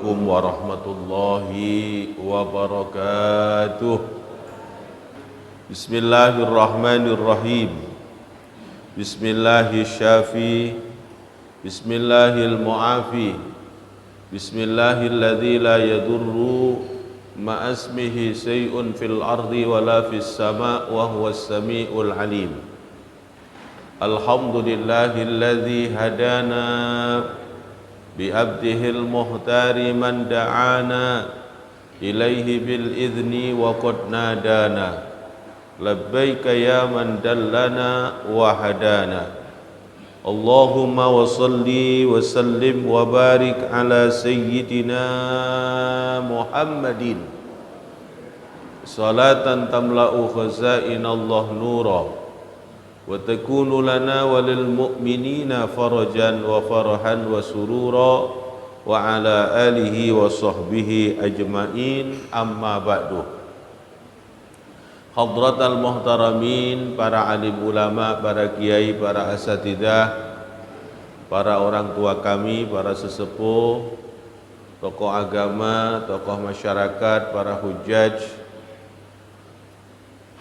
Assalamualaikum warahmatullahi wabarakatuh. Bismillahirrahmanirrahim. Bismillahirrahmanirrahim. Bismillahirmu'afi. Bismillahilladzi la yadurru ma'asmihi syai'un fil ardi wala fis sama' wa huwas sami'ul alim. Alhamdulillahilladzi hadana bi'abdihil muhtari man da'ana ilaihi bil idhni wa qad nadana labbaika ya man dallana wa hadana. Allahumma wa salli wa sallim wa barik ala sayyidina Muhammadin salatan tamla'u khazainallah nura wa takunu lana walil mu'minina farajan wa farahan wa surura wa ala alihi wa sahbihi ajma'in, amma ba'du. Hadratal muhtaramin, para alim ulama, para kiai, para asatidah, para orang tua kami, para sesepuh, tokoh agama, tokoh masyarakat, para hujjaj,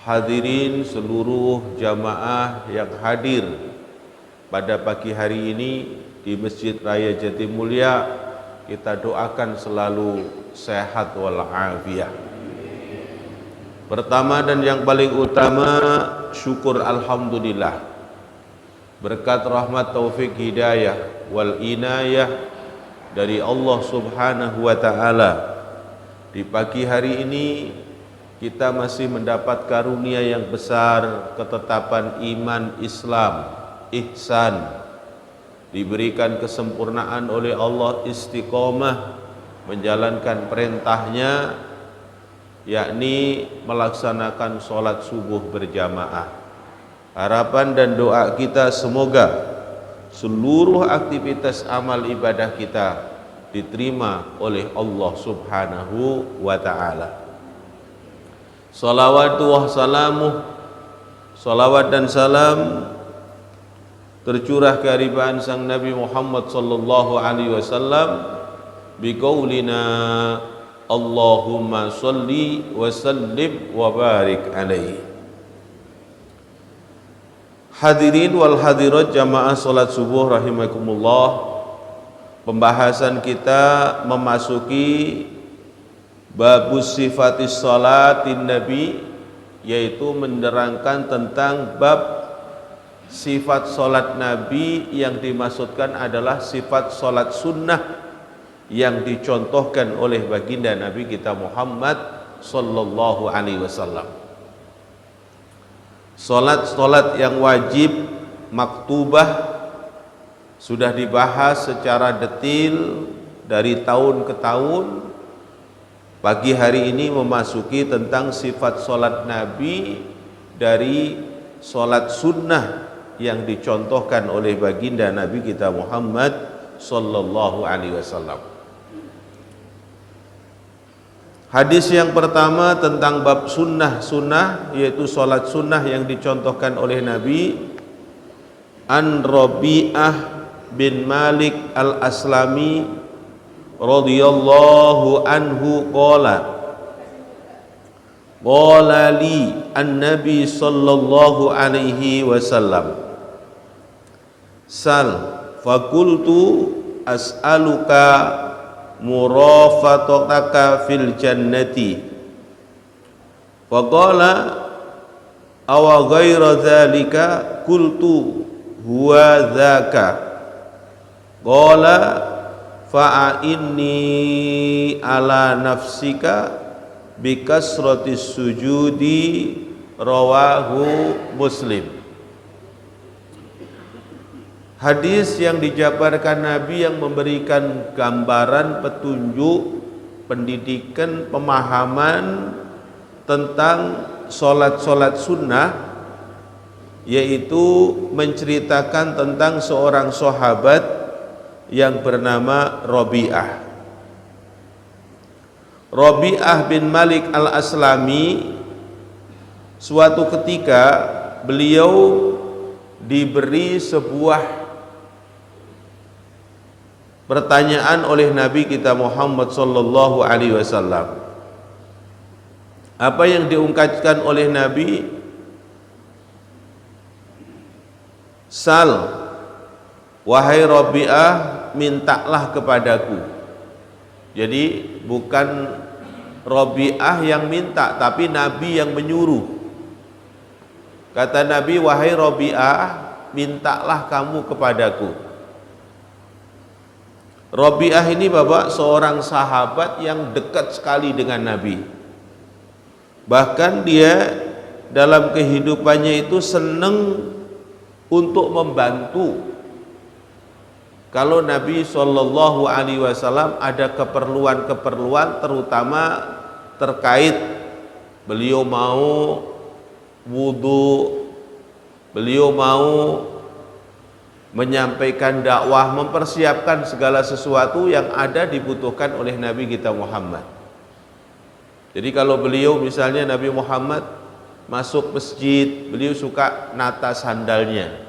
hadirin seluruh jamaah yang hadir pada pagi hari ini di Masjid Raya Jatimulya, kita doakan selalu sehat walafiat. Pertama dan yang paling utama, syukur alhamdulillah, berkat rahmat taufik hidayah wal inayah dari Allah subhanahu wa ta'ala. Di pagi hari ini kita masih mendapat karunia yang besar, ketetapan iman Islam, ihsan, diberikan kesempurnaan oleh Allah, istiqomah menjalankan perintahnya, yakni melaksanakan sholat subuh berjamaah. Harapan dan doa kita semoga seluruh aktivitas amal ibadah kita diterima oleh Allah subhanahu wa ta'ala. Salawat dan salam tercurah ke hadirat sang Nabi Muhammad sallallahu alaihi wasallam biqaulina Allahumma salli wa sallim wa barik alaihi. Hadirin wal hadirat jamaah salat subuh rahimakumullah, pembahasan kita memasuki babus sifatis salatin nabi, yaitu menerangkan tentang bab sifat salat nabi. Yang dimaksudkan adalah sifat salat sunnah yang dicontohkan oleh baginda Nabi kita Muhammad sallallahu alaihi wasallam. Salat yang wajib maktubah sudah dibahas secara detail dari tahun ke tahun. Pagi hari ini memasuki tentang sifat sholat Nabi dari sholat sunnah yang dicontohkan oleh baginda Nabi kita Muhammad sallallahu alaihi wasallam. Hadis yang pertama tentang bab sunnah, yaitu sholat sunnah yang dicontohkan oleh Nabi. An Rabi'ah bin Malik al-Aslami radhiyallahu anhu qala li an-nabi sallallahu alaihi wasallam sal fakultu as'aluka murafataka fil jannati faqala awa ghaira dzalika qultu huwa dzaka qala fa'inni ala nafsika bikasratis sujudi, rawahu Muslim. Hadis yang dijabarkan Nabi yang memberikan gambaran, petunjuk, pendidikan, pemahaman tentang sholat sunnah, yaitu menceritakan tentang seorang sahabat yang bernama Rabi'ah bin Malik al-Aslami. Suatu ketika beliau diberi sebuah pertanyaan oleh Nabi kita Muhammad sallallahu alaihi wasallam. Apa yang diungkapkan oleh Nabi? Sal, wahai Rabi'ah, mintalah kepadaku. Jadi bukan Rabi'ah yang minta, tapi Nabi yang menyuruh. Kata Nabi, wahai Rabi'ah, mintalah kamu kepadaku. Rabi'ah ini Bapak seorang sahabat yang dekat sekali dengan Nabi. Bahkan dia dalam kehidupannya itu senang untuk membantu. Kalau Nabi Shallallahu Alaihi Wasallam ada keperluan-keperluan, terutama terkait beliau mau wudu, beliau mau menyampaikan dakwah, mempersiapkan segala sesuatu yang ada dibutuhkan oleh Nabi kita Muhammad. Jadi kalau beliau misalnya Nabi Muhammad masuk masjid, beliau suka nata sandalnya.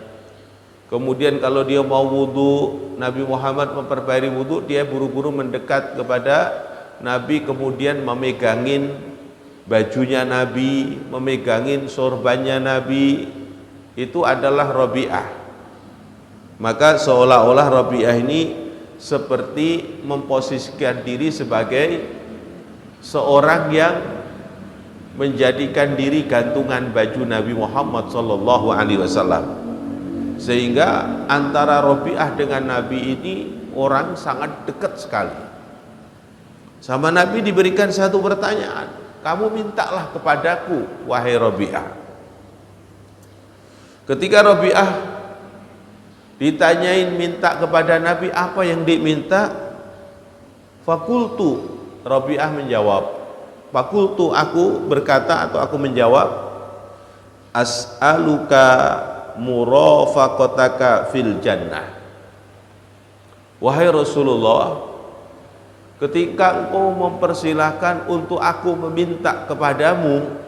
Kemudian kalau dia mau wudu, Nabi Muhammad memperbaiki wudu, dia buru-buru mendekat kepada Nabi, kemudian memegangin bajunya Nabi, memegangin sorbannya Nabi. Itu adalah Rabi'ah. Maka seolah-olah Rabi'ah ini seperti memposisikan diri sebagai seorang yang menjadikan diri gantungan baju Nabi Muhammad sallallahu alaihi wasallam. Sehingga antara Rabi'ah dengan Nabi ini orang sangat dekat sekali. Sama Nabi diberikan satu pertanyaan, kamu mintalah kepadaku wahai Rabi'ah. Ketika Rabi'ah ditanyain minta kepada Nabi, apa yang diminta? Fakultu, Rabi'ah menjawab, fakultu, aku berkata atau aku menjawab, as'aluka murafaqataka fil jannah. Wahai Rasulullah, ketika engkau mempersilahkan untuk aku meminta kepadamu,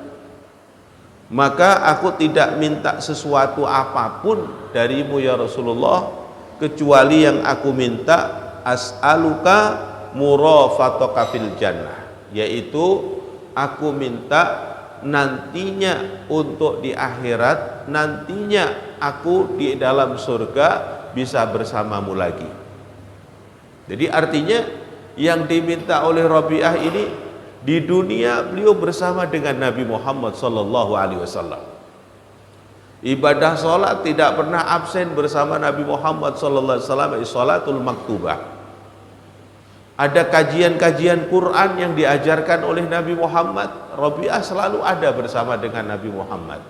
maka aku tidak minta sesuatu apapun darimu ya Rasulullah, kecuali yang aku minta as'aluka murafaqataka fil jannah, yaitu aku minta nantinya untuk di akhirat, nantinya aku di dalam surga bisa bersamamu lagi. Jadi artinya yang diminta oleh Rabi'ah ini, di dunia beliau bersama dengan Nabi Muhammad sallallahu alaihi wasallam. Ibadah salat tidak pernah absen bersama Nabi Muhammad sallallahu alaihi wasallam, salatul maktubah. Ada kajian-kajian Quran yang diajarkan oleh Nabi Muhammad, Rabi'ah selalu ada bersama dengan Nabi Muhammad.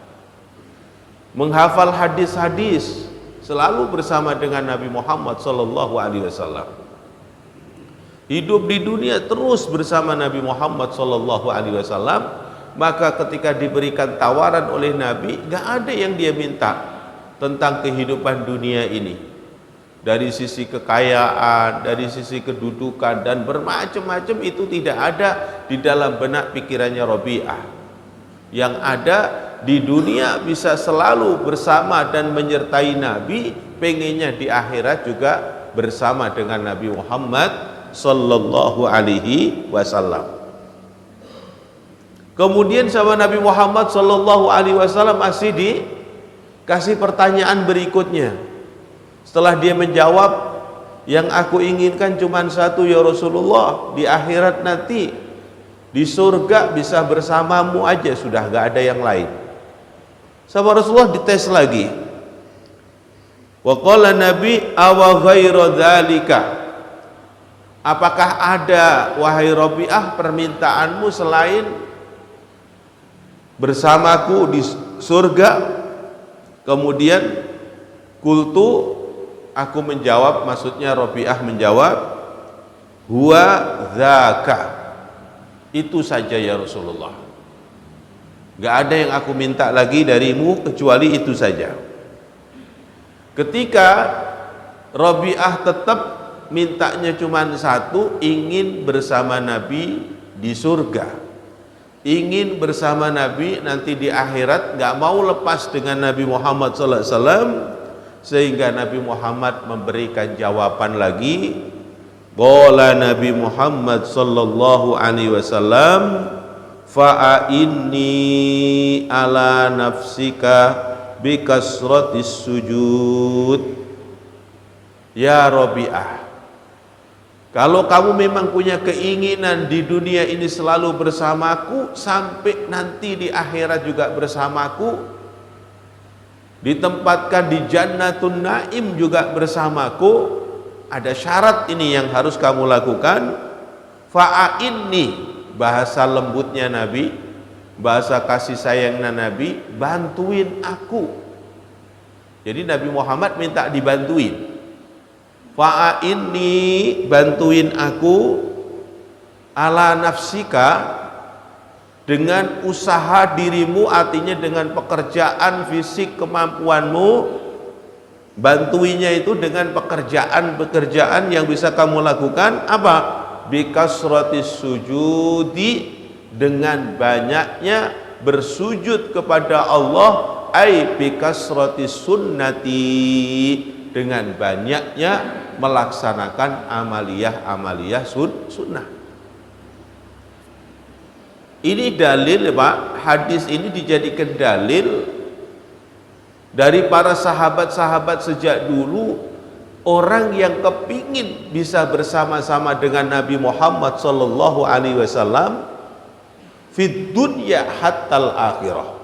Menghafal hadis-hadis selalu bersama dengan Nabi Muhammad sallallahu alaihi wasallam. Hidup di dunia terus bersama Nabi Muhammad sallallahu alaihi wasallam. Maka ketika diberikan tawaran oleh Nabi, gak ada yang dia minta tentang kehidupan dunia ini. Dari sisi kekayaan, dari sisi kedudukan dan bermacam-macam, itu tidak ada di dalam benak pikirannya Rabi'ah. Yang ada di dunia bisa selalu bersama dan menyertai Nabi, pengennya di akhirat juga bersama dengan Nabi Muhammad sallallahu alaihi wasallam. Kemudian sama Nabi Muhammad sallallahu alaihi wasallam masih dikasih pertanyaan berikutnya. Setelah dia menjawab, yang aku inginkan cuma satu ya Rasulullah, di akhirat nanti di surga bisa bersamamu aja, sudah gak ada yang lain. Sama Rasulullah dites lagi. Wa qala Nabi awa ghairu dzalika, apakah ada wahai Rabi'ah permintaanmu selain bersamaku di surga? Kemudian kultu, aku menjawab, maksudnya Rabi'ah menjawab, huwa dzaka, itu saja ya Rasulullah, gak ada yang aku minta lagi darimu kecuali itu saja. Ketika Rabi'ah tetap mintanya cuma satu, ingin bersama Nabi di surga, ingin bersama Nabi nanti di akhirat, gak mau lepas dengan Nabi Muhammad sallallahu alaihi wasallam. Sehingga Nabi Muhammad memberikan jawaban lagi, Qala Nabi Muhammad sallallahu alaihi wasallam, fa'inni ala nafsika bikasratis sujud. Ya Rabi'ah, kalau kamu memang punya keinginan di dunia ini selalu bersamaku, sampai nanti di akhirat juga bersamaku, ditempatkan di Jannatun Naim juga bersamaku, ada syarat ini yang harus kamu lakukan. Fa'inni, bahasa lembutnya Nabi, bahasa kasih sayangnya Nabi, bantuin aku. Jadi Nabi Muhammad minta dibantuin. Fa'inni, bantuin aku, ala nafsika, dengan usaha dirimu, artinya dengan pekerjaan fisik kemampuanmu. Bantuinya itu dengan pekerjaan yang bisa kamu lakukan. Apa? Bikasratis sujudi, dengan banyaknya bersujud kepada Allah. Ai bikasratis sunnati, dengan banyaknya melaksanakan amaliyah sunnah. Ini dalil, Pak. Hadis ini dijadikan dalil dari para sahabat-sahabat sejak dulu. Orang yang kepingin bisa bersama-sama dengan Nabi Muhammad sallallahu alaihi wasallam fid dunya hattal akhirah,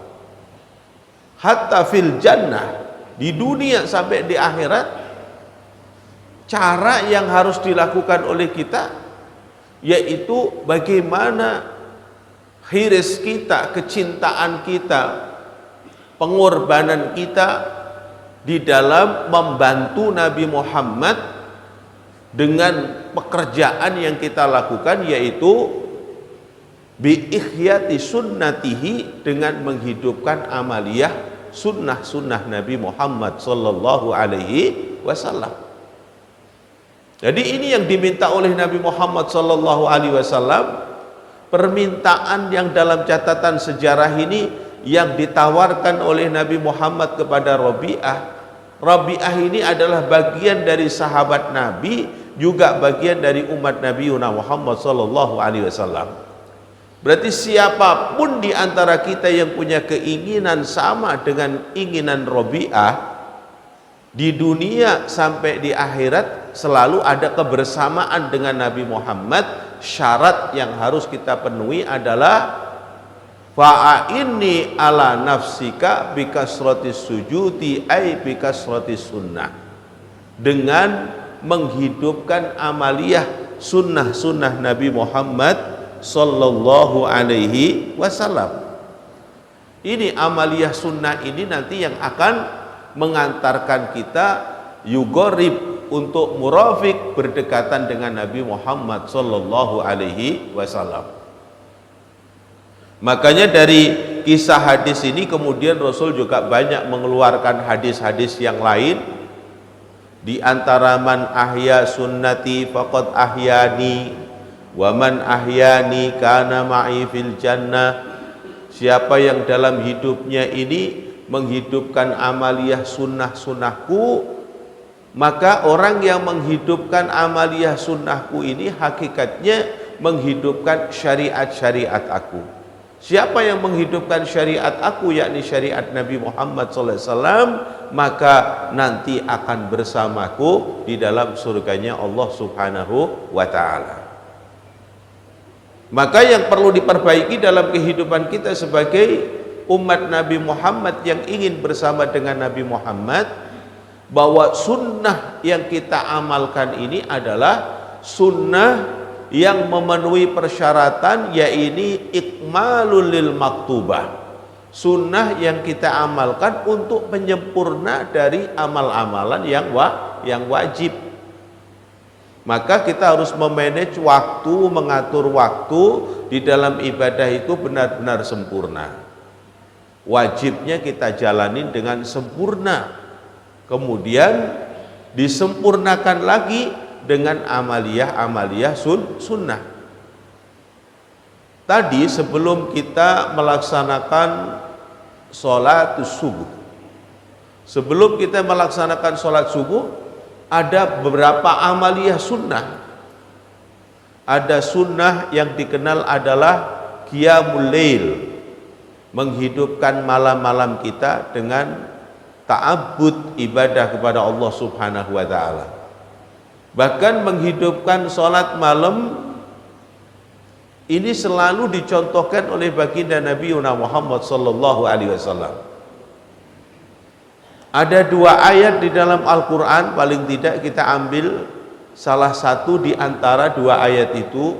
hatta fil jannah, di dunia sampai di akhirat. Cara yang harus dilakukan oleh kita yaitu bagaimana hiris kita, kecintaan kita, pengorbanan kita di dalam membantu Nabi Muhammad dengan pekerjaan yang kita lakukan, yaitu bi-ihyati sunnatihi, dengan menghidupkan amaliyah sunnah-sunnah Nabi Muhammad sallallahu alaihi wasallam. Jadi ini yang diminta oleh Nabi Muhammad sallallahu alaihi wasallam, permintaan yang dalam catatan sejarah ini yang ditawarkan oleh Nabi Muhammad kepada Rabi'ah. Rabi'ah ini adalah bagian dari sahabat Nabi, juga bagian dari umat Nabi Muhammad sallallahu alaihi wasallam. Berarti siapapun di antara kita yang punya keinginan sama dengan keinginan Rabi'ah, di dunia sampai di akhirat selalu ada kebersamaan dengan Nabi Muhammad. Syarat yang harus kita penuhi adalah fa'inni ala nafsika bikasratis sujudi ay bikasratis sunnah, dengan menghidupkan amaliyah sunnah-sunnah Nabi Muhammad sallallahu alaihi wasallam. Ini amaliyah sunnah ini nanti yang akan mengantarkan kita yugorib, untuk murafik, berdekatan dengan Nabi Muhammad sallallahu alaihi wasallam. Makanya dari kisah hadis ini kemudian Rasul juga banyak mengeluarkan hadis-hadis yang lain. Di antara man ahya sunnati faqad ahyani wa man ahyani kana ma'i fil jannah. Siapa yang dalam hidupnya ini menghidupkan amaliyah sunnah-sunnahku, maka orang yang menghidupkan amaliyah sunnahku ini hakikatnya menghidupkan syariat-syariat aku. Siapa yang menghidupkan syariat aku, yakni syariat Nabi Muhammad SAW, maka nanti akan bersamaku di dalam surganya Allah Subhanahu wa ta'ala. Maka yang perlu diperbaiki dalam kehidupan kita sebagai umat Nabi Muhammad yang ingin bersama dengan Nabi Muhammad, bahwa sunnah yang kita amalkan ini adalah sunnah yang memenuhi persyaratan, yaitu ikmalul lil maktubah, sunnah yang kita amalkan untuk penyempurna dari amal-amalan yang wajib. Maka kita harus memanage waktu, mengatur waktu di dalam ibadah itu benar-benar sempurna. Wajibnya kita jalani dengan sempurna, kemudian disempurnakan lagi dengan amaliyah sunnah. Tadi sebelum kita melaksanakan sholat subuh, ada beberapa amaliyah sunnah ada sunnah yang dikenal adalah qiyamul lail, menghidupkan malam-malam kita dengan ta'abbud ibadah kepada Allah Subhanahu wa taala. Bahkan menghidupkan salat malam ini selalu dicontohkan oleh baginda Nabi Muhammad sallallahu alaihi wasallam. Ada 2 ayat di dalam Al-Qur'an, paling tidak kita ambil salah satu di antara 2 ayat itu.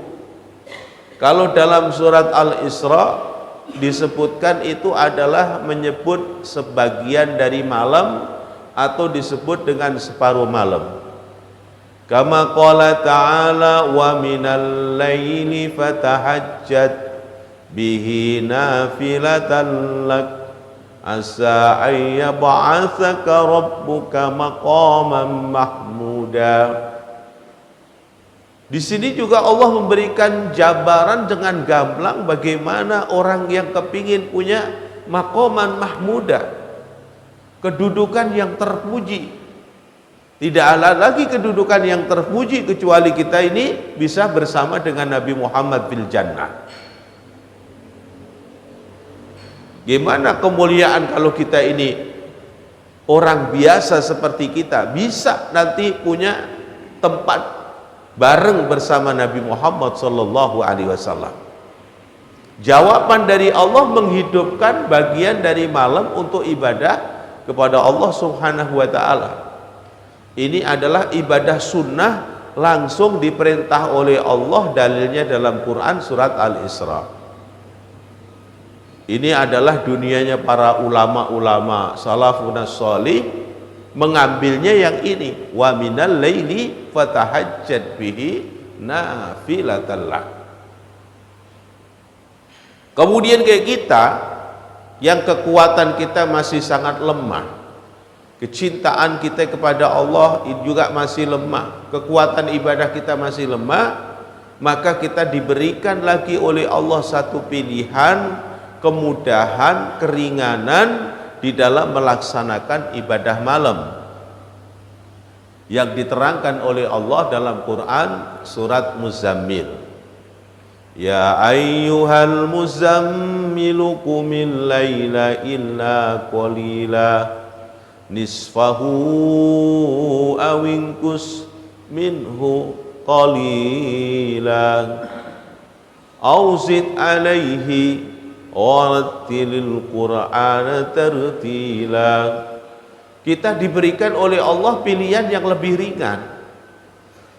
Kalau dalam surat Al-Isra disebutkan itu adalah menyebut sebagian dari malam atau disebut dengan separuh malam. Kama qala ta'ala wa minal laili fatahajjat bihi nafilatan lak asa ayyab'atsaka rabbuka maqaman mahmuda. Di sini juga Allah memberikan jabaran dengan gamblang bagaimana orang yang kepingin punya maqaman mahmuda, kedudukan yang terpuji. Tidak ada lagi kedudukan yang terpuji kecuali kita ini bisa bersama dengan Nabi Muhammad fil jannah. Gimana kemuliaan kalau kita ini orang biasa seperti kita bisa nanti punya tempat bareng bersama Nabi Muhammad sallallahu alaihi wasallam. Jawaban dari Allah menghidupkan bagian dari malam untuk ibadah kepada Allah Subhanahu wa taala. Ini adalah ibadah sunnah langsung diperintah oleh Allah, dalilnya dalam Quran surat Al-Isra. Ini adalah dunianya para ulama-ulama salafun shalih, mengambilnya yang ini, wa minal laili fatahajjat bihi nafilatan lak. Kemudian kayak kita yang kekuatan kita masih sangat lemah, kecintaan kita kepada Allah juga masih lemah, kekuatan ibadah kita masih lemah, maka kita diberikan lagi oleh Allah satu pilihan, kemudahan, keringanan di dalam melaksanakan ibadah malam yang diterangkan oleh Allah dalam Quran surat Muzammil. Ya ayyuhal muzammilu qumil laila illa qalila nisfahu awinkus minhu qalilan auzid alaihi warattilil qur'ana tartila. Kita diberikan oleh Allah pilihan yang lebih ringan.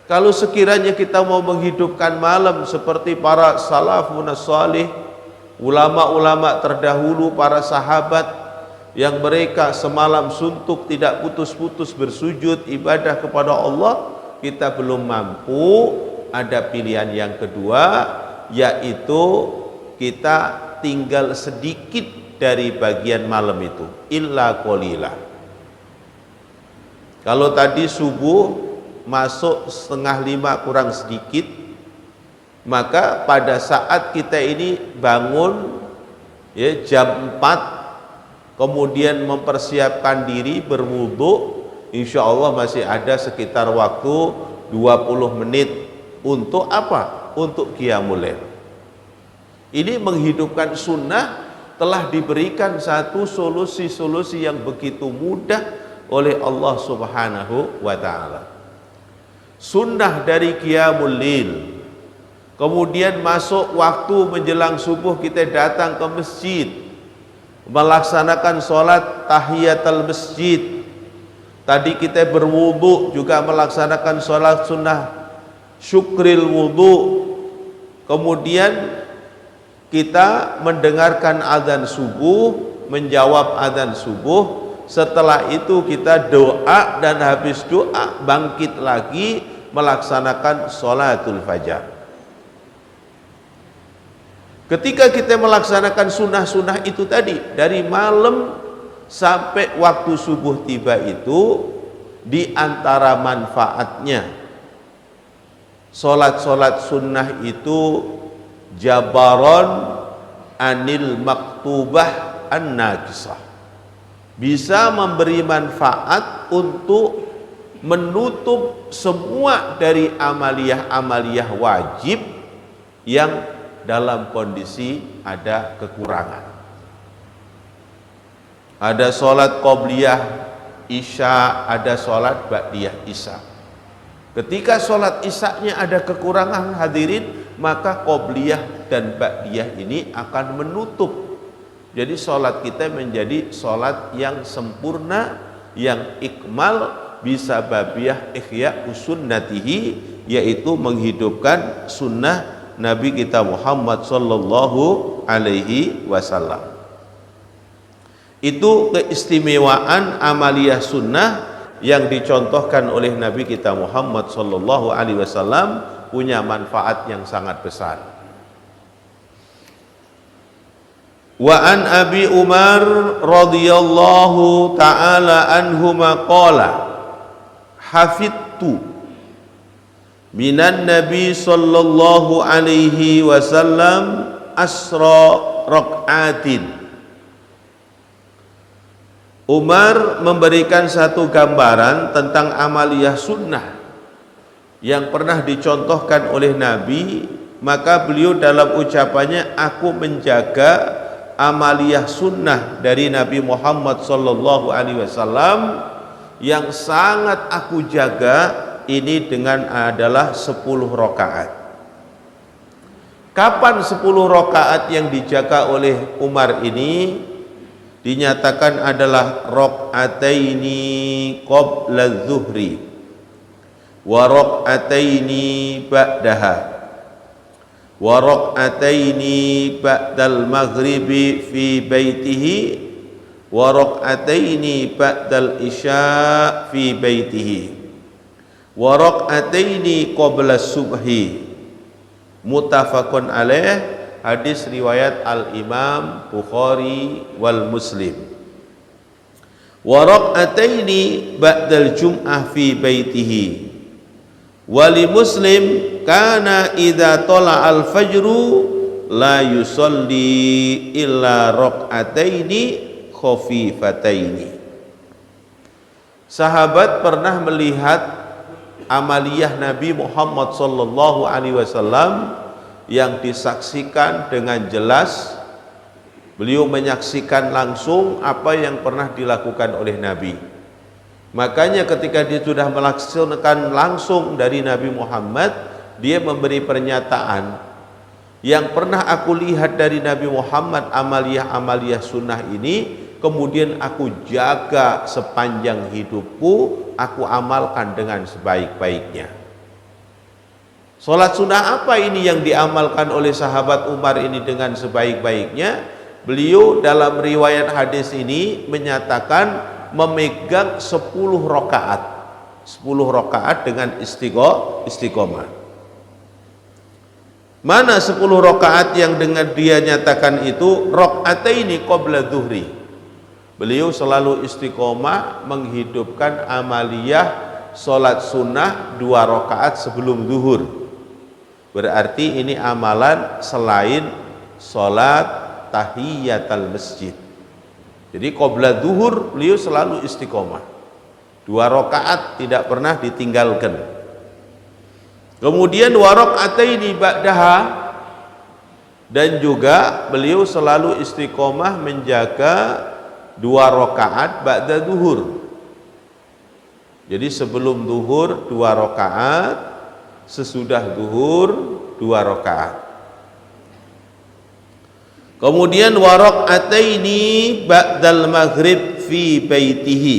Kalau sekiranya kita mau menghidupkan malam seperti para salafun salih, ulama-ulama terdahulu, para sahabat yang mereka semalam suntuk tidak putus-putus bersujud ibadah kepada Allah, kita belum mampu. Ada pilihan yang kedua, yaitu kita tinggal sedikit dari bagian malam itu, illa qalila. Kalau tadi subuh masuk 4:30 kurang sedikit, maka pada saat kita ini bangun ya jam 4, kemudian mempersiapkan diri berwudu, insya Allah masih ada sekitar waktu 20 menit untuk apa? Untuk qiyamul lail. Ini menghidupkan sunnah telah diberikan satu solusi-solusi yang begitu mudah oleh Allah Subhanahu wa ta'ala. Sunnah dari qiyamul lail, kemudian masuk waktu menjelang subuh kita datang ke masjid melaksanakan sholat tahiyatul masjid. Tadi kita berwudu juga melaksanakan sholat sunnah syukril wudu. Kemudian kita mendengarkan azan subuh, menjawab azan subuh. Setelah itu kita doa, dan habis doa bangkit lagi melaksanakan sholatul fajar. Ketika kita melaksanakan sunnah-sunnah itu tadi, dari malam sampai waktu subuh tiba itu, di antara manfaatnya sholat-sholat sunnah itu jabaron anil maktubah an-naqisah, bisa memberi manfaat untuk menutup semua dari amaliyah-amaliyah wajib yang dalam kondisi ada kekurangan. Ada sholat qobliyah isya, ada sholat ba'diyah isya. Ketika sholat isya-nya ada kekurangan hadirin, maka qobliyah dan ba'diyah ini akan menutup. Jadi sholat kita menjadi sholat yang sempurna, yang ikmal, bisa babiyah ihya usunnatihi, yaitu menghidupkan sunnah Nabi kita Muhammad sallallahu alaihi wasallam. Itu keistimewaan amaliyah sunnah yang dicontohkan oleh Nabi kita Muhammad sallallahu alaihi wasallam, punya manfaat yang sangat besar. Wa an Abi Umar radhiyallahu ta'ala anhuma qala hafidtu minan Nabi sallallahu alaihi wasallam asra rak'atin. Umar memberikan satu gambaran tentang amaliyah sunnah yang pernah dicontohkan oleh Nabi, maka beliau dalam ucapannya, aku menjaga amaliyah sunnah dari Nabi Muhammad sallallahu alaihi wasallam yang sangat aku jaga ini dengan adalah 10 rakaat. Kapan 10 rakaat yang dijaga oleh Umar ini? Dinyatakan adalah rakaataini qabla zuhri wa rakaataini ba'daha wa rakaataini ba'dal maghribi fi baitihi wa rakaataini ba'dal isya fi baitihi wa rakaataini qabla subhi. Muttafaqun alaih. Hadis riwayat Al-Imam Bukhari wal Muslim. Wa rakaataini ba'dal jum'ah fi baitihi. Wali Muslim kana idza tala'al fajru la yusalli illa rakaataini khafifataini. Sahabat pernah melihat amaliyah Nabi Muhammad sallallahu alaihi wasallam yang disaksikan dengan jelas. Beliau menyaksikan langsung apa yang pernah dilakukan oleh Nabi. Makanya ketika dia sudah melaksanakan langsung dari Nabi Muhammad, dia memberi pernyataan, yang pernah aku lihat dari Nabi Muhammad amaliyah-amaliyah sunnah ini, kemudian aku jaga sepanjang hidupku, aku amalkan dengan sebaik-baiknya. Sholat sunnah apa ini yang diamalkan oleh sahabat Umar ini dengan sebaik-baiknya? Beliau dalam riwayat hadis ini menyatakan memegang 10 rakaat. 10 rakaat dengan istiqomah. Mana 10 rakaat yang dengan dia nyatakan itu? Rakaataini qabla zuhri. Beliau selalu istiqomah menghidupkan amaliyah sholat sunnah 2 rakaat sebelum zuhur. Berarti ini amalan selain sholat tahiyatul masjid. Jadi qabla zuhur beliau selalu istiqomah, 2 rakaat tidak pernah ditinggalkan. Kemudian wa rakaataini ba'daha, dan juga beliau selalu istiqomah menjaga 2 rakaat ba'da zuhur. Jadi sebelum zuhur 2 rakaat, sesudah zuhur 2 rakaat. Kemudian wa rakaataini ba'dal maghrib fi baitihi.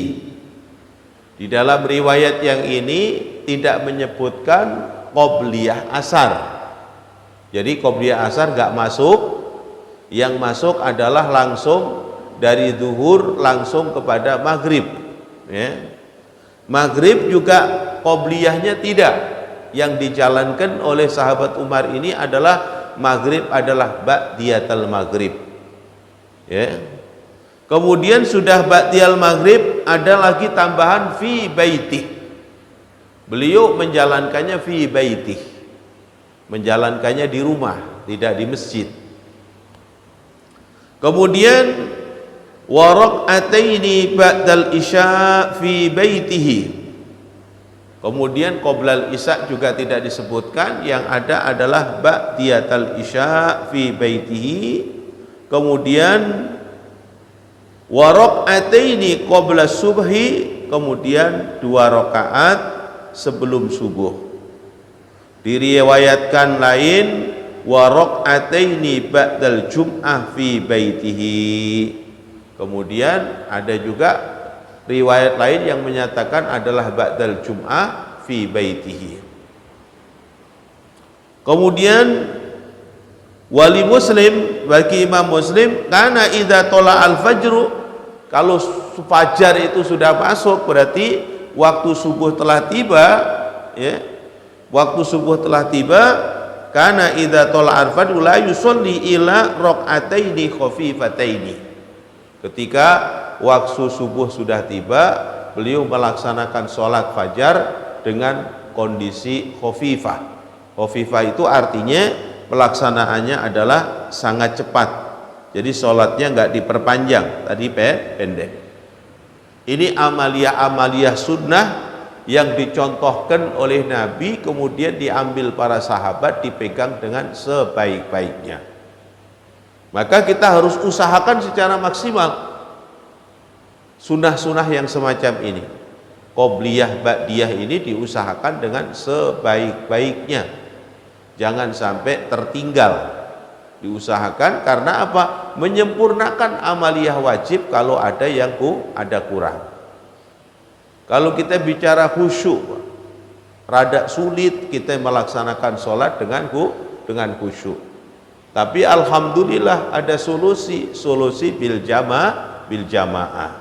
Di dalam riwayat yang ini tidak menyebutkan qobliyah asar. Jadi qobliyah asar gak masuk. Yang masuk adalah langsung dari zuhur langsung kepada maghrib, ya. Maghrib juga qobliyahnya tidak. Yang dijalankan oleh sahabat Umar ini adalah maghrib adalah ba'diyatul maghrib, ya. Kemudian sudah ba'diyal maghrib ada lagi tambahan fi baitih. Beliau menjalankannya fi baitih, menjalankannya di rumah, tidak di masjid. Kemudian wa rakaataini ba'dal isya fi baitihi. Kemudian qoblal isya juga tidak disebutkan, yang ada adalah ba'diyatal isya fi baitihi. Kemudian wa raq'ataini qabla subhi, kemudian 2 rakaat sebelum subuh. Diriwayatkan lain wa raq'ataini ba'dal jum'ah fi baitihi. Kemudian ada juga riwayat lain yang menyatakan adalah ba'dal jum'ah fi baitihi. Kemudian wali Muslim, bagi Imam Muslim, karena idza tola al fajru, kalau fajar itu sudah masuk berarti waktu subuh telah tiba, ya. Waktu subuh telah tiba, karena idza tola al fajru la yusolli ila raq'ataini khafifataini. Ketika waktu subuh sudah tiba, beliau melaksanakan sholat fajar dengan kondisi khafifah. Khafifah itu artinya pelaksanaannya adalah sangat cepat. Jadi sholatnya nggak diperpanjang, tadi pendek. Ini amaliyah-amaliyah sunnah yang dicontohkan oleh Nabi, kemudian diambil para sahabat, dipegang dengan sebaik-baiknya. Maka kita harus usahakan secara maksimal sunnah-sunnah yang semacam ini. Qobliyah, ba'diyah ini diusahakan dengan sebaik-baiknya, jangan sampai tertinggal. Diusahakan karena apa? Menyempurnakan amaliyah wajib kalau ada yang kurang. Kalau kita bicara khusyuk, rada sulit kita melaksanakan sholat dengan khusyuk. Tapi alhamdulillah ada solusi bil jamaah.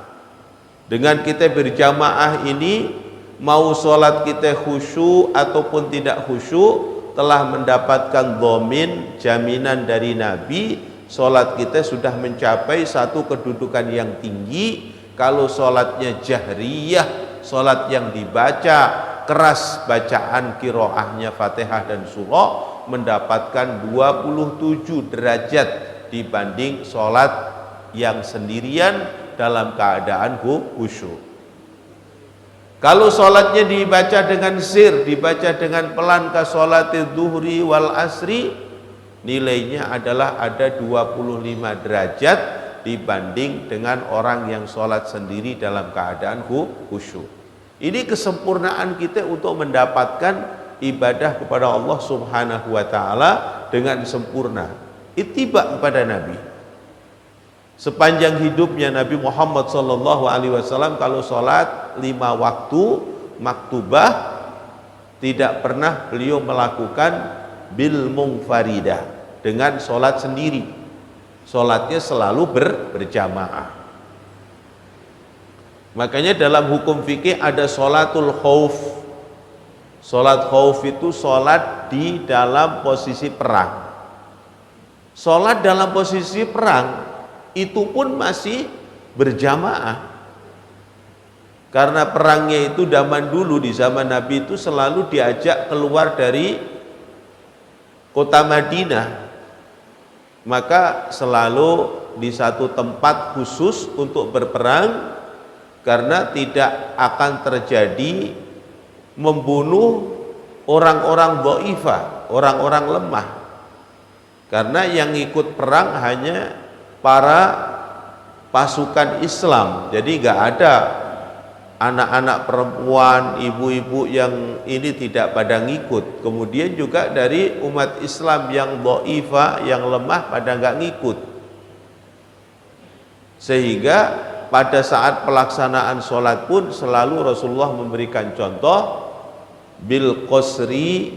Dengan kita berjamaah ini, mau sholat kita khusyuk ataupun tidak khusyuk, telah mendapatkan dhamin, jaminan dari Nabi, sholat kita sudah mencapai satu kedudukan yang tinggi. Kalau sholatnya jahriyah, sholat yang dibaca keras, bacaan kiroahnya Fatihah dan surah, mendapatkan 27 derajat dibanding sholat yang sendirian dalam keadaan khusyuk. Kalau sholatnya dibaca dengan sir, dibaca dengan pelan, ka sholatil duhri wal asri, nilainya adalah ada 25 derajat dibanding dengan orang yang sholat sendiri dalam keadaan khusyuk. Ini kesempurnaan kita untuk mendapatkan ibadah kepada Allah Subhanahu wa ta'ala dengan sempurna. Ittiba kepada Nabi. Sepanjang hidupnya Nabi Muhammad sallallahu alaihi wasallam, kalau sholat 5 waktu maktubah, tidak pernah beliau melakukan bil munfaridah, dengan sholat sendiri. Sholatnya selalu berjamaah. Makanya dalam hukum fikih ada sholatul khauf. Sholat khauf itu sholat di dalam posisi perang. Sholat dalam posisi perang itu pun masih berjamaah, karena perangnya itu zaman dulu, di zaman Nabi itu selalu diajak keluar dari kota Madinah, maka selalu di satu tempat khusus untuk berperang, karena tidak akan terjadi membunuh orang-orang dhaifah, orang-orang lemah. Karena yang ikut perang hanya para pasukan Islam, jadi nggak ada anak-anak perempuan, ibu-ibu yang ini tidak pada ngikut. Kemudian juga dari umat Islam yang dhaifah, yang lemah, pada nggak ngikut. Sehingga pada saat pelaksanaan sholat pun selalu Rasulullah memberikan contoh bil qasri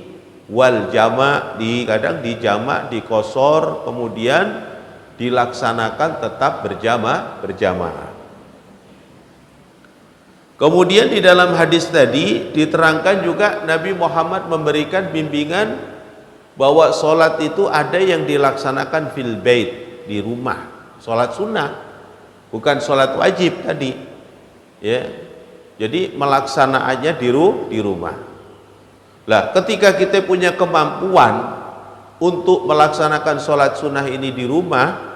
wal jama', kadang di jama', di qasar, kemudian dilaksanakan tetap berjamaah. Kemudian di dalam hadis tadi diterangkan juga Nabi Muhammad memberikan bimbingan bahwa sholat itu ada yang dilaksanakan fil bait, di rumah, sholat sunnah, bukan sholat wajib tadi, ya. Jadi melaksanaannya di rumah. Lah, ketika kita punya kemampuan untuk melaksanakan sholat sunnah ini di rumah,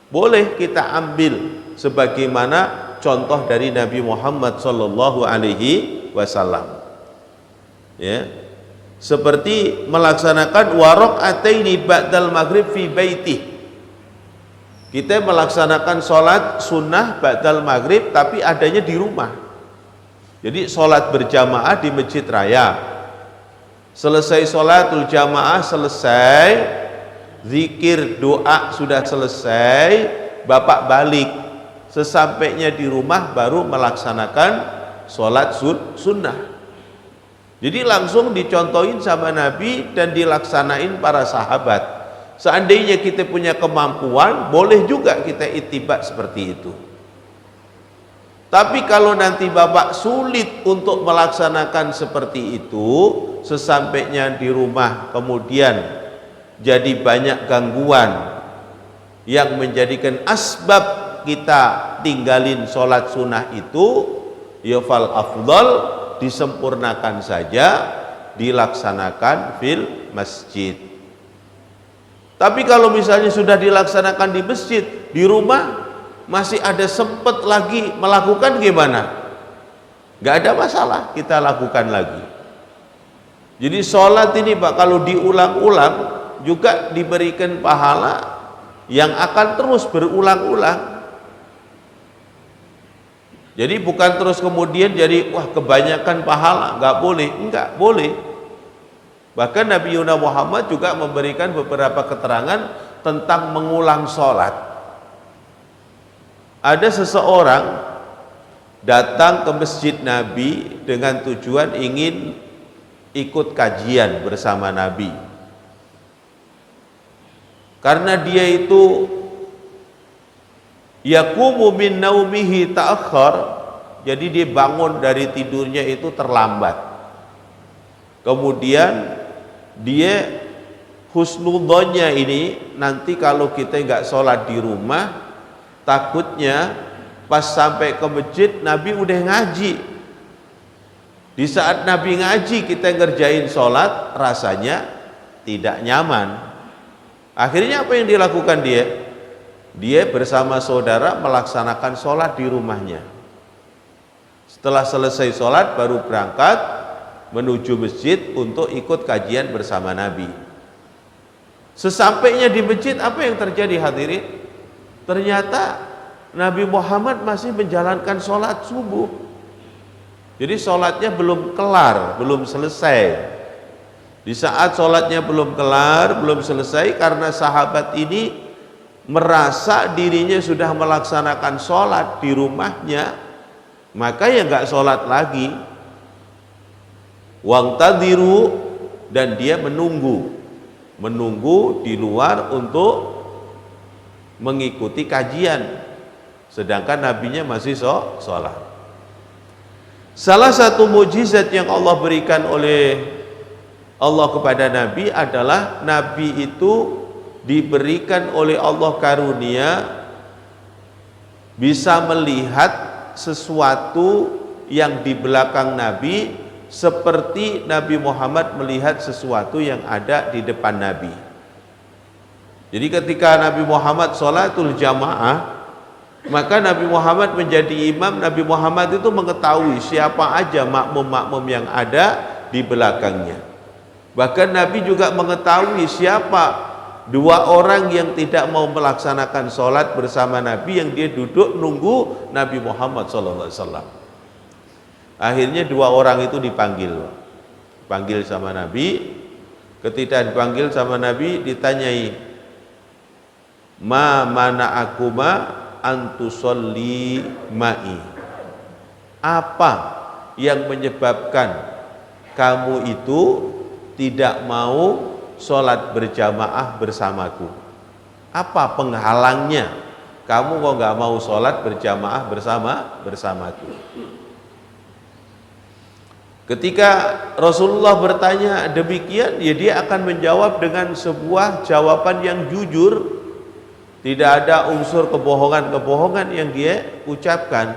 boleh kita ambil sebagaimana contoh dari Nabi Muhammad sallallahu alaihi wasallam. Ya. Seperti melaksanakan waraqataini ba'dal maghrib fi baitih. Kita melaksanakan sholat sunnah ba'dal maghrib tapi adanya di rumah. Jadi sholat berjamaah di masjid raya. Selesai sholatul jamaah, selesai zikir doa sudah selesai, bapak balik. Sesampainya di rumah baru melaksanakan sholat sunnah. Jadi langsung dicontohin sama Nabi dan dilaksanain para sahabat. Seandainya kita punya kemampuan, boleh juga kita ittiba seperti itu. Tapi kalau nanti bapak sulit untuk melaksanakan seperti itu, sesampainya di rumah kemudian jadi banyak gangguan yang menjadikan asbab kita tinggalin sholat sunnah itu, ya fal afdal disempurnakan saja, dilaksanakan fil masjid. Tapi kalau misalnya sudah dilaksanakan di masjid, di rumah masih ada sempat lagi melakukan, gimana? Gak ada masalah, kita lakukan lagi. Jadi sholat ini Pak, kalau diulang-ulang juga diberikan pahala yang akan terus berulang-ulang. Jadi bukan terus kemudian jadi wah kebanyakan pahala, nggak boleh, enggak boleh. Bahkan Nabi Muhammad juga memberikan beberapa keterangan tentang mengulang sholat. Ada seseorang datang ke masjid Nabi dengan tujuan ingin ikut kajian bersama Nabi. Karena dia itu yaqumu min naumihi ta'akhkhar, jadi dia bangun dari tidurnya itu terlambat. Kemudian dia husnudzonnya ini, nanti kalau kita nggak sholat di rumah, takutnya pas sampai ke masjid Nabi udah ngaji. Di saat Nabi ngaji kita ngerjain sholat, rasanya tidak nyaman. Akhirnya apa yang dilakukan dia? Dia bersama saudara melaksanakan sholat di rumahnya. Setelah selesai sholat baru berangkat menuju masjid untuk ikut kajian bersama Nabi. Sesampainya di masjid, apa yang terjadi hadirin? Ternyata Nabi Muhammad masih menjalankan sholat subuh. Jadi sholatnya belum kelar, belum selesai. Di saat sholatnya belum kelar, belum selesai, karena sahabat ini merasa dirinya sudah melaksanakan sholat di rumahnya, maka ya nggak sholat lagi. Wangtadiru, dan dia menunggu di luar untuk mengikuti kajian, sedangkan nabinya masih sholat. Salah satu mukjizat yang Allah berikan oleh Allah kepada Nabi adalah Nabi itu diberikan oleh Allah karunia bisa melihat sesuatu yang di belakang Nabi, seperti Nabi Muhammad melihat sesuatu yang ada di depan Nabi. Jadi ketika Nabi Muhammad sholatul jamaah, maka Nabi Muhammad menjadi imam. Nabi Muhammad itu mengetahui siapa aja makmum-makmum yang ada di belakangnya. Bahkan Nabi juga mengetahui siapa dua orang yang tidak mau melaksanakan sholat bersama Nabi, yang dia duduk nunggu Nabi Muhammad SAW. Akhirnya dua orang itu dipanggil sama Nabi. Ketika dipanggil sama Nabi, ditanyai, ma mana'akuma antusolli ma'i, apa yang menyebabkan kamu itu tidak mau sholat berjamaah bersamaku? Apa penghalangnya kamu kok nggak mau sholat berjamaah bersamaku? Ketika Rasulullah bertanya demikian, ya dia akan menjawab dengan sebuah jawaban yang jujur, tidak ada unsur kebohongan yang dia ucapkan.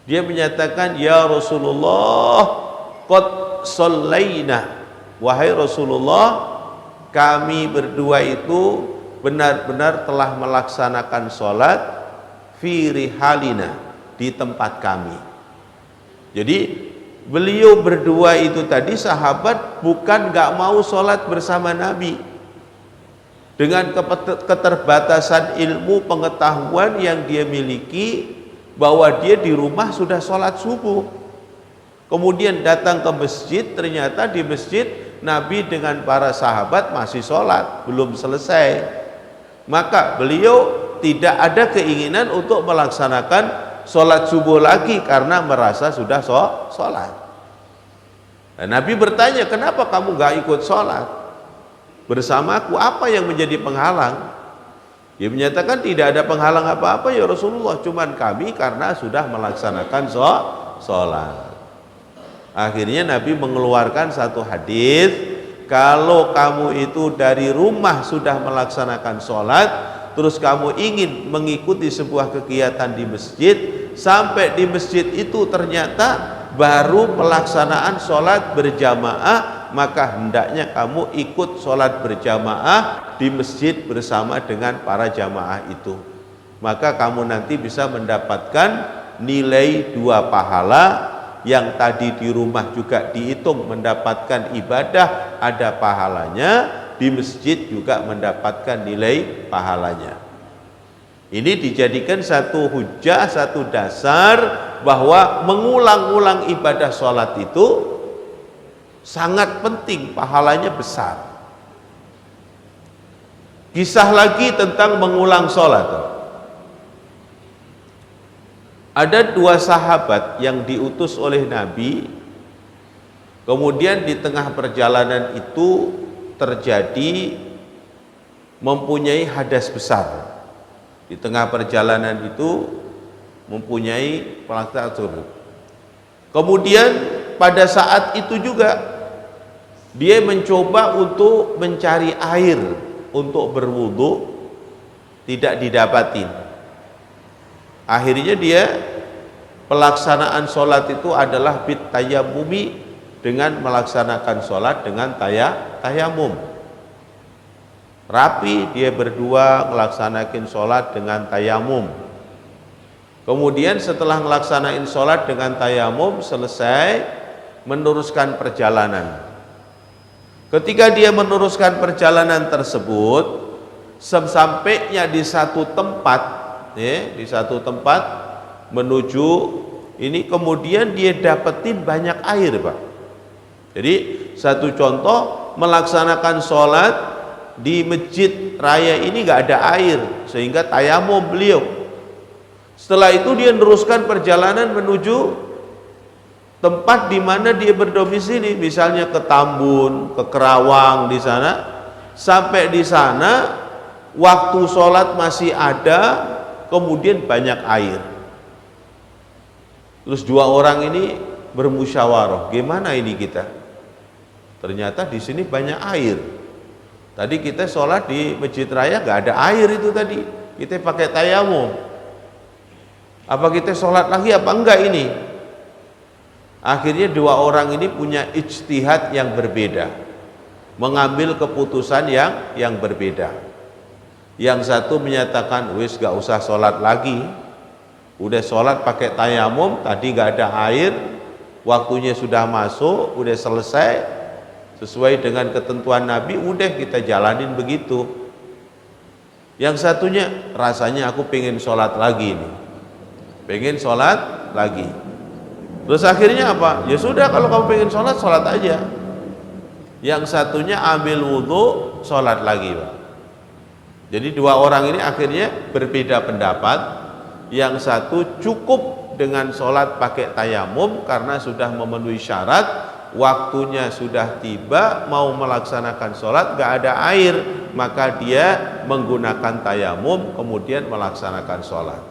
Dia menyatakan, ya Rasulullah, qad shallaina, wahai Rasulullah, kami berdua itu benar-benar telah melaksanakan sholat fi rihalina, di tempat kami. Jadi beliau berdua itu tadi sahabat bukan gak mau sholat bersama Nabi. Dengan keterbatasan ilmu pengetahuan yang dia miliki, bahwa dia di rumah sudah sholat subuh, kemudian datang ke masjid, ternyata di masjid Nabi dengan para sahabat masih sholat, belum selesai. Maka beliau tidak ada keinginan untuk melaksanakan sholat subuh lagi karena merasa sudah sholat. Dan Nabi bertanya, kenapa kamu gak ikut sholat bersamaku, apa yang menjadi penghalang? Dia menyatakan tidak ada penghalang apa-apa ya Rasulullah, cuman kami karena sudah melaksanakan sholat. Akhirnya Nabi mengeluarkan satu hadis, kalau kamu itu dari rumah sudah melaksanakan sholat, terus kamu ingin mengikuti sebuah kegiatan di masjid, sampai di masjid itu ternyata baru pelaksanaan sholat berjamaah, maka hendaknya kamu ikut sholat berjamaah di masjid bersama dengan para jamaah itu. Maka kamu nanti bisa mendapatkan nilai 2 pahala, yang tadi di rumah juga dihitung mendapatkan ibadah ada pahalanya, di masjid juga mendapatkan nilai pahalanya. Ini dijadikan satu hujah, satu dasar bahwa mengulang-ulang ibadah sholat itu sangat penting, pahalanya besar. Kisah lagi tentang mengulang sholat. Ada 2 sahabat yang diutus oleh Nabi, kemudian di tengah perjalanan itu terjadi mempunyai hadas besar. Di tengah perjalanan itu mempunyai pelaksanaan. Kemudian pada saat itu juga dia mencoba untuk mencari air untuk berwudu, tidak didapatin. Akhirnya dia pelaksanaan sholat itu adalah bit tayammumi, dengan melaksanakan sholat dengan tayamum. Rapi dia berdua melaksanakan sholat dengan tayamum. Kemudian setelah melaksanakan sholat dengan tayamum selesai, meneruskan perjalanan. Ketika dia meneruskan perjalanan tersebut, sampainya di satu tempat, di satu tempat menuju ini, kemudian dia dapetin banyak air, Pak. Jadi satu contoh, melaksanakan sholat di masjid raya ini gak ada air, sehingga tayamum beliau. Setelah itu dia meneruskan perjalanan menuju tempat di mana dia berdomisili, misalnya ke Tambun, ke Kerawang di sana. Sampai di sana waktu sholat masih ada, kemudian banyak air. Terus 2 orang ini bermusyawarah, gimana ini kita? Ternyata di sini banyak air. Tadi kita sholat di masjid raya gak ada air itu tadi, kita pakai tayamum. Apa kita sholat lagi apa enggak ini? Akhirnya 2 orang ini punya ijtihad yang berbeda, mengambil keputusan yang berbeda. Yang satu menyatakan, wis gak usah sholat lagi, udah sholat pakai tayamum, tadi gak ada air, waktunya sudah masuk, udah selesai, sesuai dengan ketentuan Nabi, udah kita jalanin begitu. Yang satunya, rasanya aku pengen sholat lagi nih, pengen sholat lagi. Terus akhirnya apa? Ya sudah, kalau kamu pengen sholat, sholat aja. Yang satunya ambil wudhu, sholat lagi, Pak. Jadi 2 orang ini akhirnya berbeda pendapat. Yang satu cukup dengan sholat pakai tayamum karena sudah memenuhi syarat, waktunya sudah tiba, mau melaksanakan sholat gak ada air, maka dia menggunakan tayamum kemudian melaksanakan sholat.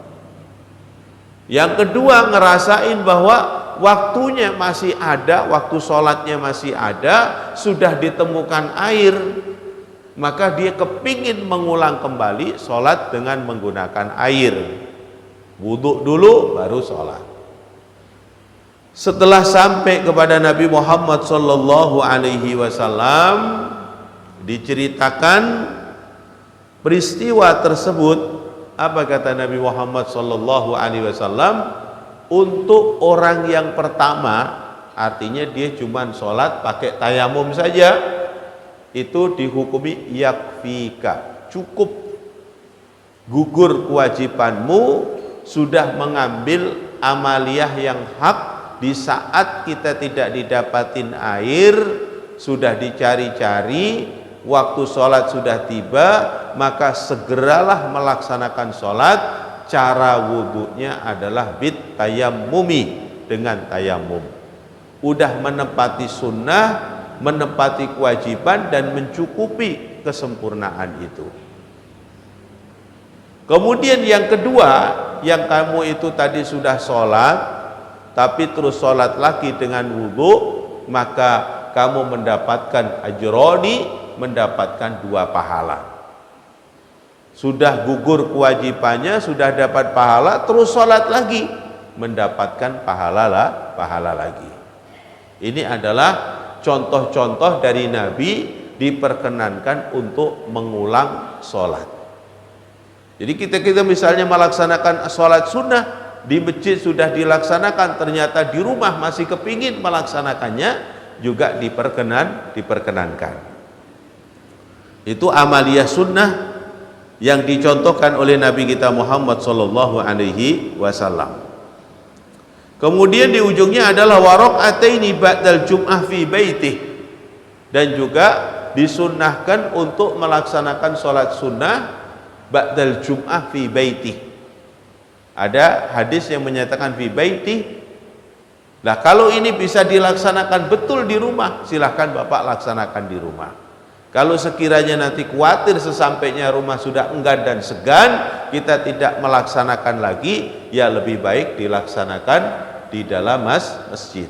Yang kedua ngerasain bahwa waktunya masih ada, waktu sholatnya masih ada, sudah ditemukan air, maka dia kepingin mengulang kembali sholat dengan menggunakan air. Wudhu dulu baru sholat. Setelah sampai kepada Nabi Muhammad sallallahu alaihi wasallam, diceritakan peristiwa tersebut. Apa kata Nabi Muhammad sallallahu alaihi wasallam? Untuk orang yang pertama artinya dia cuma sholat pakai tayamum saja, itu dihukumi yakfika, cukup, gugur kewajibanmu, sudah mengambil amaliyah yang hak. Di saat kita tidak didapatin air, sudah dicari-cari, waktu sholat sudah tiba, maka segeralah melaksanakan sholat. Cara wudhunya adalah bit tayammumi, dengan tayamum. Udah menepati sunnah, menepati kewajiban, dan mencukupi kesempurnaan itu. Kemudian yang kedua, yang kamu itu tadi sudah sholat tapi terus sholat lagi dengan wudhu, maka kamu mendapatkan ajroni, mendapatkan 2 pahala. Sudah gugur kewajibannya, sudah dapat pahala, terus sholat lagi, mendapatkan pahala lagi. Ini adalah contoh-contoh dari Nabi diperkenankan untuk mengulang sholat. Jadi kita misalnya melaksanakan sholat sunnah di masjid sudah dilaksanakan, ternyata di rumah masih kepingin melaksanakannya, juga diperkenankan. Itu amaliyah sunnah yang dicontohkan oleh Nabi kita Muhammad sallallahu alaihi wasallam. Kemudian di ujungnya adalah waraqataini ba'dal jum'ah fi baitih, dan juga disunnahkan untuk melaksanakan sholat sunnah ba'dal jum'ah fi baitih. Ada hadis yang menyatakan fi baitih. Nah, kalau ini bisa dilaksanakan betul di rumah, silahkan Bapak laksanakan di rumah. Kalau sekiranya nanti khawatir sesampainya rumah sudah enggan dan segan, kita tidak melaksanakan lagi, ya lebih baik dilaksanakan di dalam masjid.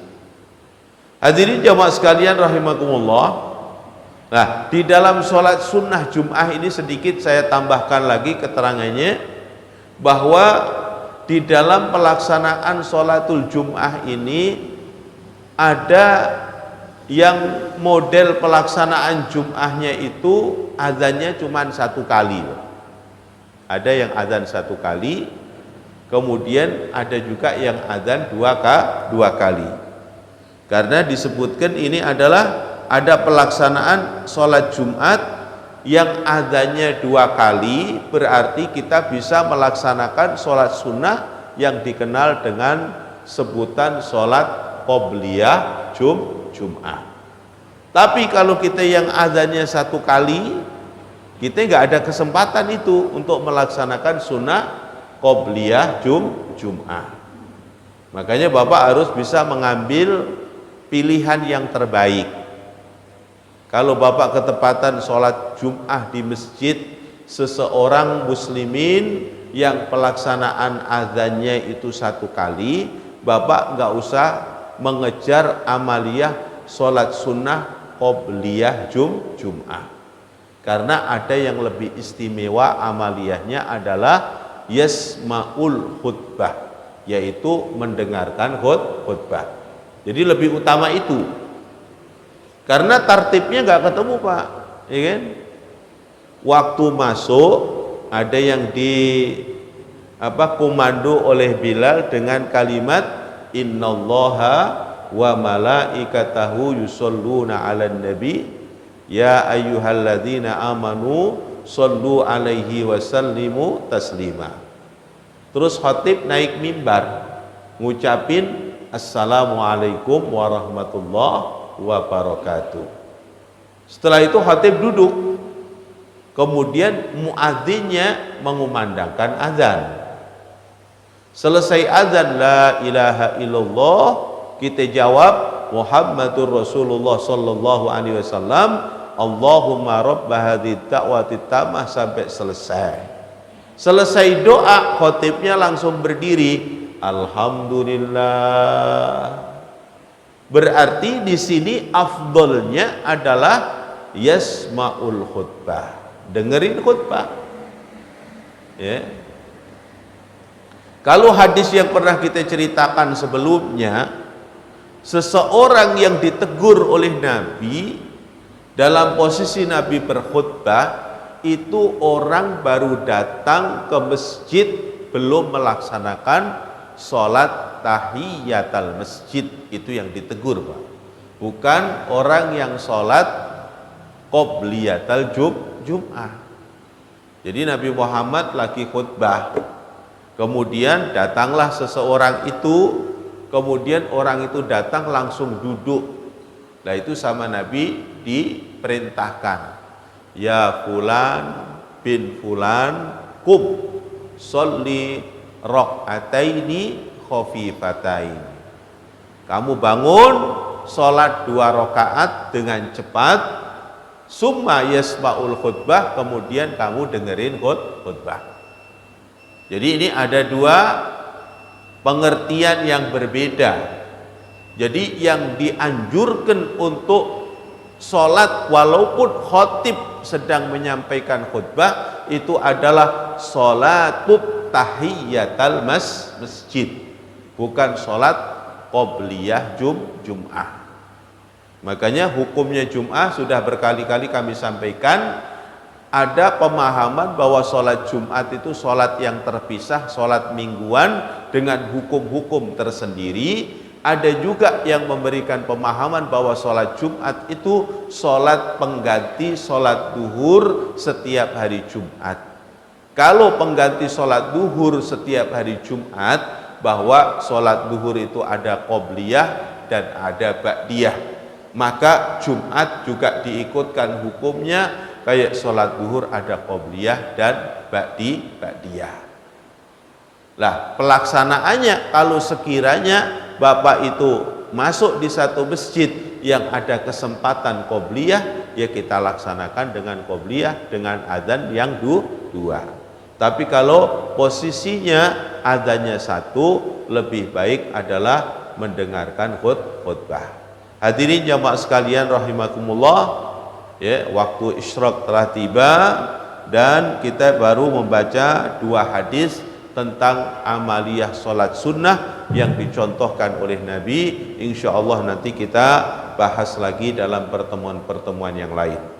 Hadirin jamaah sekalian rahimakumullah. Nah, di dalam sholat sunnah Jum'ah ini sedikit saya tambahkan lagi keterangannya, bahwa di dalam pelaksanaan sholatul Jum'ah ini ada yang model pelaksanaan Jum'ahnya itu azannya cuma 1 kali. Ada yang azan 1 kali, kemudian ada juga yang azan 2 kali. Karena disebutkan ini adalah ada pelaksanaan sholat Jumat yang azannya 2 kali, berarti kita bisa melaksanakan sholat sunnah yang dikenal dengan sebutan sholat qobliyah Jum'ah. Tapi kalau kita yang azannya 1 kali, kita nggak ada kesempatan itu untuk melaksanakan sunnah qobliyah Jum'ah. Makanya Bapak harus bisa mengambil pilihan yang terbaik. Kalau Bapak ketepatan sholat Jum'ah di masjid seseorang muslimin yang pelaksanaan azannya itu 1 kali, Bapak nggak usah mengejar amaliyah sholat sunnah qobliyah Jum'ah. Karena ada yang lebih istimewa amaliyahnya adalah yasma'ul khutbah, yaitu mendengarkan khutbah. Jadi lebih utama itu. Karena tartibnya nggak ketemu Pak, ya kan? Waktu masuk ada yang komando oleh Bilal dengan kalimat innallaha wa malaikatahu yusholluna 'alan nabi ya ayyuhalladzina amanu shollu 'alaihi wasallimu taslima. Terus khatib naik mimbar ngucapin assalamualaikum warahmatullahi wabarakatuh. Setelah itu khatib duduk, kemudian muadzinnya mengumandangkan azan. Selesai azan la ilaha illallah, kita jawab Muhammadur Rasulullah sallallahu alaihi wasallam, Allahumma rabb hadhihi da'wati tammah, sampai selesai. Selesai doa, khatibnya langsung berdiri, alhamdulillah. Berarti di sini afdolnya adalah yasma'ul khutbah, dengerin khutbah. Ya. Kalau hadis yang pernah kita ceritakan sebelumnya, seseorang yang ditegur oleh Nabi dalam posisi Nabi berkhutbah, itu orang baru datang ke masjid belum melaksanakan sholat tahiyatul masjid, itu yang ditegur Pak, bukan orang yang sholat qobliyatul jum'ah. Jadi Nabi Muhammad lagi khutbah, kemudian datanglah seseorang itu, kemudian orang itu datang langsung duduk. Nah itu sama Nabi diperintahkan, ya fulan bin fulan kum sholli raq'ataini khafifatain. Kamu bangun sholat 2 rakaat dengan cepat, summa yasma'ul khutbah, kemudian kamu dengerin khutbah. Jadi ini ada 2 pengertian yang berbeda. Jadi yang dianjurkan untuk sholat walaupun khotib sedang menyampaikan khutbah itu adalah sholatut tahiyatul masjid, bukan sholat qobliyah jum'ah. Makanya hukumnya Jum'ah sudah berkali-kali kami sampaikan, ada pemahaman bahwa sholat Jumat itu sholat yang terpisah, sholat mingguan dengan hukum-hukum tersendiri. Ada juga yang memberikan pemahaman bahwa sholat Jumat itu sholat pengganti sholat duhur setiap hari Jumat. Kalau pengganti sholat duhur setiap hari Jumat, bahwa sholat duhur itu ada qobliyah dan ada ba'diyah, maka Jumat juga diikutkan hukumnya kayak sholat duhur ada qobliyah dan ba'diyah. Lah pelaksanaannya, kalau sekiranya Bapak itu masuk di satu masjid yang ada kesempatan qobliyah, ya kita laksanakan dengan qobliyah dengan adzan yang 2. Tapi kalau posisinya adzannya 1, lebih baik adalah mendengarkan khutbah. Hadirin jamaah sekalian rahimakumullah, ya, waktu isyraq telah tiba dan kita baru membaca 2 hadis tentang amaliyah sholat sunnah yang dicontohkan oleh Nabi. Insya Allah nanti kita bahas lagi dalam pertemuan-pertemuan yang lain.